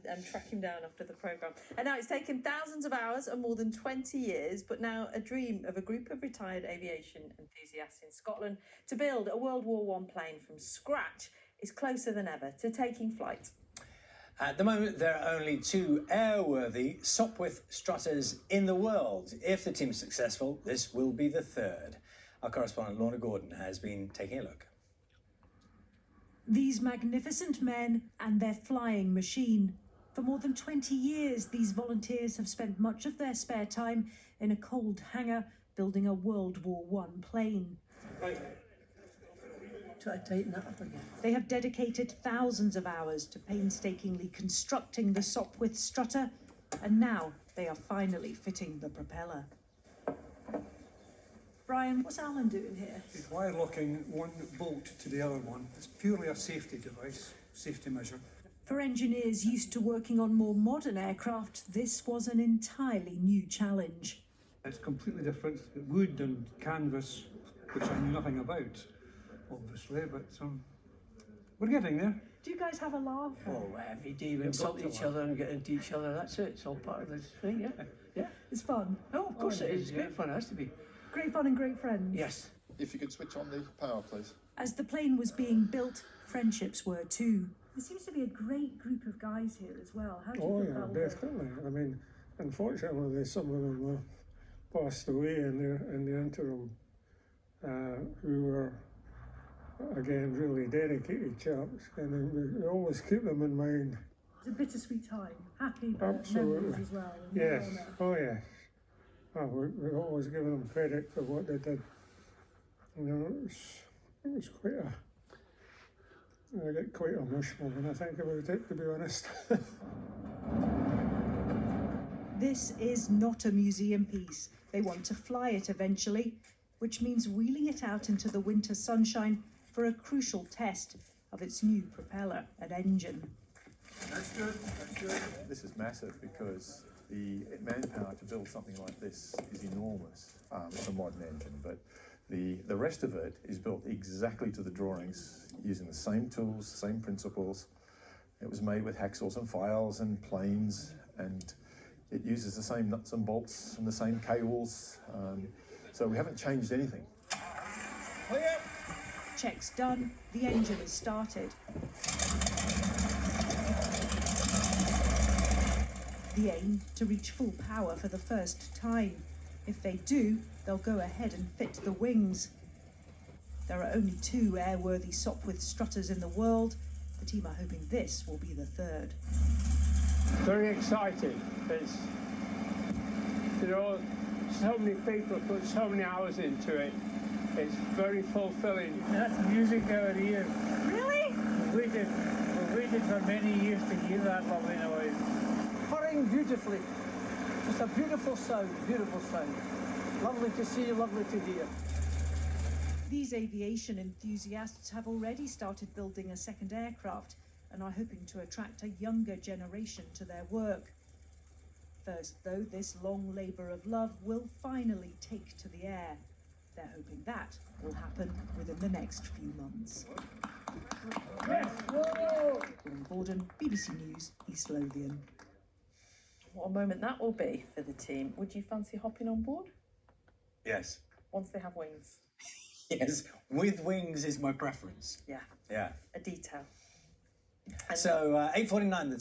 and track him down after the programme. And now it's taken thousands of hours and more than 20 years, but now a dream of a group of retired aviation enthusiasts in Scotland to build a World War I plane from scratch is closer than ever to taking flight. At the moment, there are only 2 airworthy Sopwith Strutters in the world. If the team's successful, this will be the 3rd. Our correspondent Lorna Gordon has been taking a look. These magnificent men and their flying machine. For more than 20 years, these volunteers have spent much of their spare time in a cold hangar building a World War I plane. Right. Try to tighten that up again. They have dedicated thousands of hours to painstakingly constructing the Sopwith Strutter, and now they are finally fitting the propeller. Brian, what's Alan doing here? He's wire locking one bolt to the other one. It's purely a safety device, safety measure. For engineers used to working on more modern aircraft, this was an entirely new challenge. It's completely different. Wood and canvas, which I knew nothing about, obviously, but we're getting there. Do you guys have a laugh? Oh, every day we talk to each other and get into each other. That's it. It's all part of this thing, yeah. Yeah. It's fun. Oh, of course it is. It's great fun. It has to be. Great fun and great friends. Yes. If you could switch on the power, please. As the plane was being built, friendships were too. There seems to be a great group of guys here as well. How do you think that'll work? Definitely. I mean, unfortunately, some of them passed away in the interim, who were, again, really dedicated chaps, and we always keep them in mind. It's a bittersweet time. Happy Absolutely. memories as well. Yes. Oh, yes. Oh, we always give them credit for what they did. You know, it was quite I get quite emotional when I think about it, to be honest. This is not a museum piece. They want to fly it eventually, which means wheeling it out into the winter sunshine for a crucial test of its new propeller and engine. That's good. That's good. This is massive because the manpower to build something like this is enormous. It's a modern engine, but the rest of it is built exactly to the drawings, using the same tools, same principles. It was made with hacksaws and files and planes, and it uses the same nuts and bolts and the same cables. So we haven't changed anything. Checks done, the engine is started. The aim to reach full power for the first time. If they do, they'll go ahead and fit the wings. There are only 2 airworthy Sopwith Strutters in the world. The team are hoping this will be the 3rd. Very exciting. It's, you know, so many people put so many hours into it. It's very fulfilling. That's music to our ears. Really? We've waited for many years to hear that lovely noise. Purring beautifully. Just a beautiful sound, beautiful sound. Lovely to see, lovely to hear. These aviation enthusiasts have already started building a second aircraft and are hoping to attract a younger generation to their work. First, though, this long labour of love will finally take to the air. They're hoping that will happen within the next few months. Gordon Borden, BBC News, East Lothian. What a moment that will be for the team. Would you fancy hopping on board? Yes. Once they have wings? Yes, with wings is my preference. Yeah. Yeah. A detail. So 8:49 the time.